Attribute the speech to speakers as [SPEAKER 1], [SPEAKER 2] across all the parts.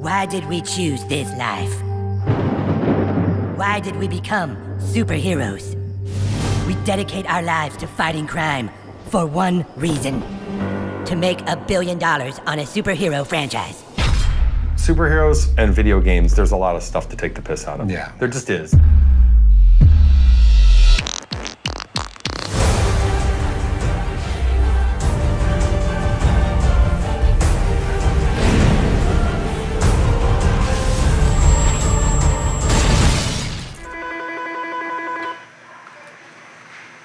[SPEAKER 1] Why did we choose this life? Why did we become superheroes? We dedicate our lives to fighting crime for one reason: to make $1 billion on a superhero franchise.
[SPEAKER 2] Superheroes and video games, there's a lot of stuff to take the piss out of.
[SPEAKER 3] Yeah.
[SPEAKER 2] There just is.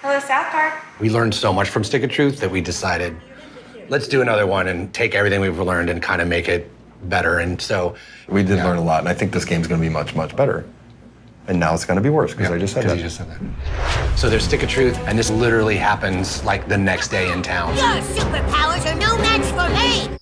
[SPEAKER 4] Reliz South Park.
[SPEAKER 3] We learned so much from Stick of Truth that we decided, let's do another one and take everything we've learned and kind of make it better. And so
[SPEAKER 2] We did learn a lot, and I think this game's gonna be much, much better. And now it's gonna be worse, because I just said that.
[SPEAKER 3] You just said that. So there's Stick of Truth, and this literally happens like the next day in town.
[SPEAKER 1] Your superpowers are no match for me!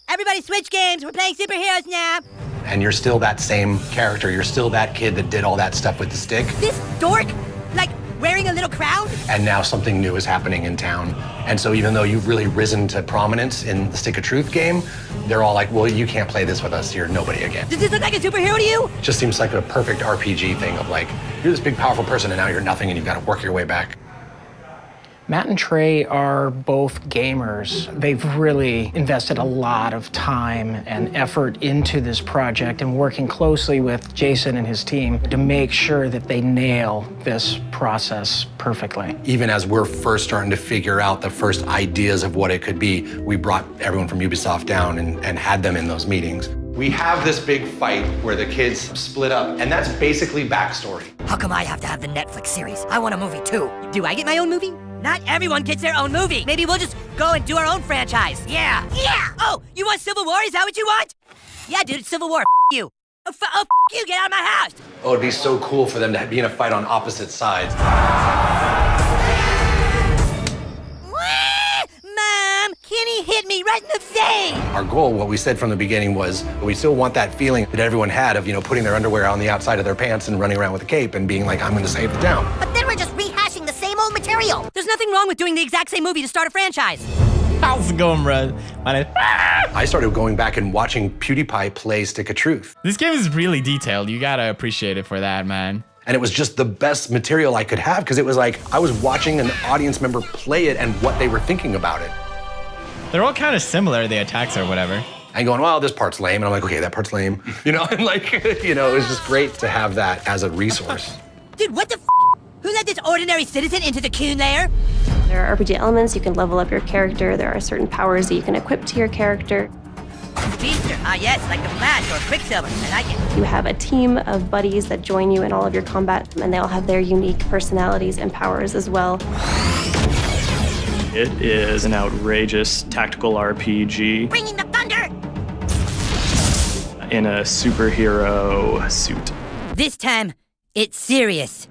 [SPEAKER 1] Everybody switch games, we're playing superheroes now!
[SPEAKER 3] And you're still that same character. You're still that kid that did all that stuff with the stick.
[SPEAKER 1] This dork? Like, wearing a little crown?
[SPEAKER 3] And now something new is happening in town. And so even though you've really risen to prominence in the Stick of Truth game, they're all like, well, you can't play this with us. You're nobody again.
[SPEAKER 1] Does this look like a superhero to you?
[SPEAKER 3] It just seems like a perfect RPG thing of like, you're this big, powerful person, and now you're nothing, and you've got to work your way back.
[SPEAKER 5] Matt and Trey are both gamers. They've really invested a lot of time and effort into this project and working closely with Jason and his team to make sure that they nail this process perfectly.
[SPEAKER 3] Even as we're first starting to figure out the first ideas of what it could be, we brought everyone from Ubisoft down and had them in those meetings. We have this big fight where the kids split up, and that's basically backstory.
[SPEAKER 1] How come I have to have the Netflix series? I want a movie too. Do I get my own movie? Not everyone gets their own movie. Maybe we'll just go and do our own franchise. Yeah. Yeah! Oh, you want Civil War? Is that what you want? Yeah, dude, it's Civil War. F you. F you, get out of my house.
[SPEAKER 3] Oh, it'd be so cool for them to be in a fight on opposite sides.
[SPEAKER 1] Mom, Kenny hit me right in the face.
[SPEAKER 3] Our goal, what we said from the beginning was, we still want that feeling that everyone had of, putting their underwear on the outside of their pants and running around with a cape and being like, I'm gonna save the town.
[SPEAKER 1] But then we're just rehashing the same old material. There's nothing wrong with doing the exact same movie to start a franchise.
[SPEAKER 6] How's it going, bro? My name.
[SPEAKER 3] I started going back and watching PewDiePie play Stick of Truth.
[SPEAKER 6] This game is really detailed. You gotta appreciate it for that, man.
[SPEAKER 3] And it was just the best material I could have, because it was like, I was watching an audience member play it and what they were thinking about it.
[SPEAKER 6] They're all kind of similar, the attacks or whatever.
[SPEAKER 3] And going, well, this part's lame. And I'm like, okay, that part's lame. And like, it was just great to have that as a resource.
[SPEAKER 1] Dude, what the f? Who let this ordinary citizen into the Coon lair?
[SPEAKER 4] There are RPG elements. You can level up your character. There are certain powers that you can equip to your character.
[SPEAKER 1] Speedster, yes, like the Flash or Quicksilver. I like it.
[SPEAKER 4] You have a team of buddies that join you in all of your combat, and they all have their unique personalities and powers as well.
[SPEAKER 7] It is an outrageous tactical RPG
[SPEAKER 1] Bringing the thunder!
[SPEAKER 7] in a superhero suit.
[SPEAKER 1] This time, it's serious.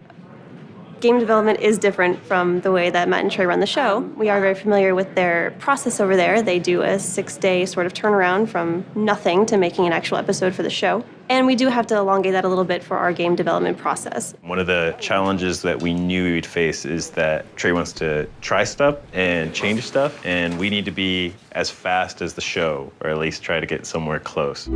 [SPEAKER 4] Game development is different from the way that Matt and Trey run the show. We are very familiar with their process over there. They do a 6-day sort of turnaround from nothing to making an actual episode for the show. And we do have to elongate that a little bit for our game development process.
[SPEAKER 8] One of the challenges that we knew we'd face is that Trey wants to try stuff and change stuff, and we need to be as fast as the show, or at least try to get somewhere close.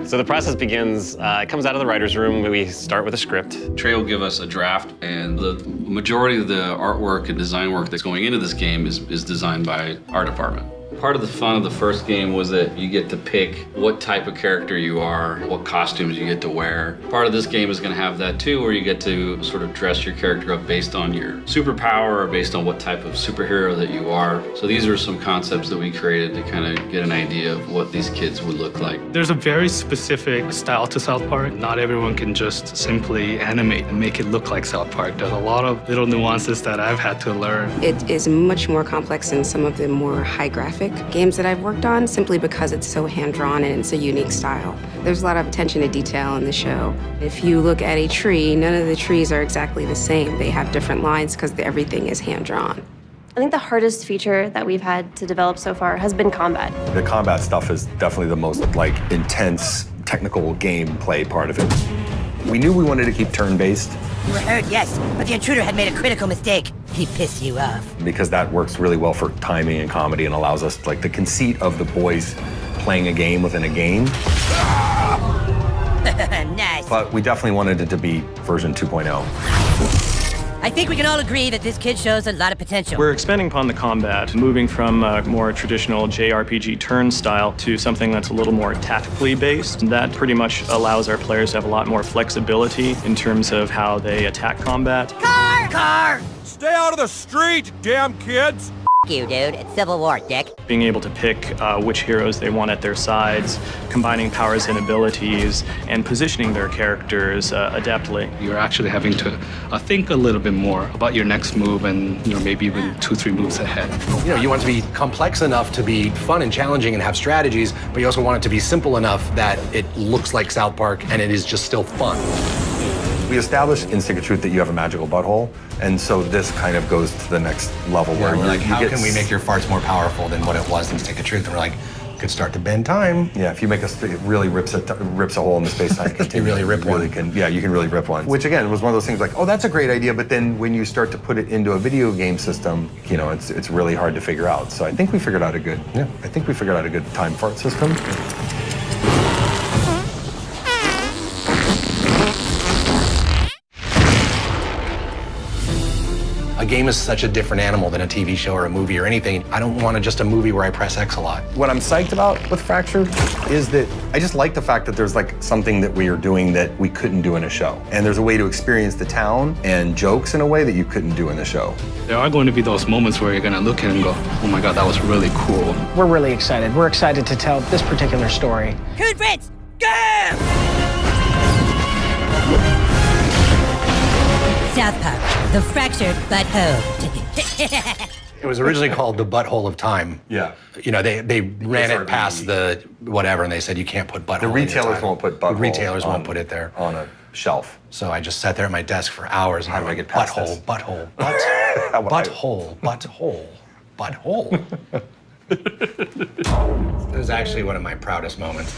[SPEAKER 9] So the process begins, it comes out of the writer's room. We start with a script.
[SPEAKER 10] Trey will give us a draft, and the majority of the artwork and design work that's going into this game is designed by our department. Part of the fun of the first game was that you get to pick what type of character you are, what costumes you get to wear. Part of this game is going to have that too, where you get to sort of dress your character up based on your superpower or based on what type of superhero that you are. So these are some concepts that we created to kind of get an idea of what these kids would look like.
[SPEAKER 7] There's a very specific style to South Park. Not everyone can just simply animate and make it look like South Park. There's a lot of little nuances that I've had to learn.
[SPEAKER 11] It is much more complex than some of the more high graphic games that I've worked on, simply because it's so hand-drawn and it's a unique style. There's a lot of attention to detail in the show. If you look at a tree, none of the trees are exactly the same. They have different lines because everything is hand-drawn.
[SPEAKER 4] I think the hardest feature that we've had to develop so far has been combat.
[SPEAKER 2] The combat stuff is definitely the most intense technical gameplay part of it. We knew we wanted to keep turn-based.
[SPEAKER 1] You were hurt, yes, but the intruder had made a critical mistake. He pissed you off.
[SPEAKER 2] Because that works really well for timing and comedy and allows us, the conceit of the boys playing a game within a game.
[SPEAKER 1] Nice.
[SPEAKER 2] But we definitely wanted it to be version 2.0.
[SPEAKER 1] I think we can all agree that this kid shows a lot of potential.
[SPEAKER 12] We're expanding upon the combat, moving from a more traditional JRPG turn style to something that's a little more tactically based. And that pretty much allows our players to have a lot more flexibility in terms of how they attack combat.
[SPEAKER 1] Car! Car!
[SPEAKER 13] Stay out of the street, damn kids!
[SPEAKER 1] You, dude. It's Civil War, dick.
[SPEAKER 12] Being able to pick which heroes they want at their sides, combining powers and abilities, and positioning their characters adeptly.
[SPEAKER 7] You're actually having to think a little bit more about your next move and maybe even 2-3 moves ahead.
[SPEAKER 3] You want it to be complex enough to be fun and challenging and have strategies, but you also want it to be simple enough that it looks like South Park and it is just still fun.
[SPEAKER 2] We established in Stick of Truth that you have a magical butthole, and so this kind of goes to the next level where
[SPEAKER 3] we're like,
[SPEAKER 2] you
[SPEAKER 3] how
[SPEAKER 2] get
[SPEAKER 3] can we make your farts more powerful than what it was in Stick of Truth? And we're like, could start to bend time.
[SPEAKER 2] Yeah, if you make it really rips a hole in the space-time continuum.
[SPEAKER 3] You really rip one.
[SPEAKER 2] You can really rip one. Which again was one of those things like, oh, that's a great idea, but then when you start to put it into a video game system, it's really hard to figure out. So I think we figured out a good time fart system.
[SPEAKER 3] A game is such a different animal than a TV show or a movie or anything. I don't want just a movie where I press X a lot.
[SPEAKER 2] What I'm psyched about with Fractured is that I just like the fact that there's like something that we are doing that we couldn't do in a show. And there's a way to experience the town and jokes in a way that you couldn't do in the show.
[SPEAKER 7] There are going to be those moments where you're going to look at it and go, oh my God, that was really cool.
[SPEAKER 5] We're really excited. We're excited to tell this particular story.
[SPEAKER 1] Coon Fritz, go! South Park, the fractured butthole.
[SPEAKER 3] It was originally called the Butthole of Time.
[SPEAKER 2] Yeah.
[SPEAKER 3] They ran it past the whatever, and they said you can't put butthole.
[SPEAKER 2] The retailers won't put butthole.
[SPEAKER 3] The retailers won't put it there
[SPEAKER 2] on a shelf.
[SPEAKER 3] So I just sat there at my desk for hours.
[SPEAKER 2] How do I get past
[SPEAKER 3] butthole,
[SPEAKER 2] this?
[SPEAKER 3] butthole, butthole, butthole, butthole, butthole. It was actually one of my proudest moments.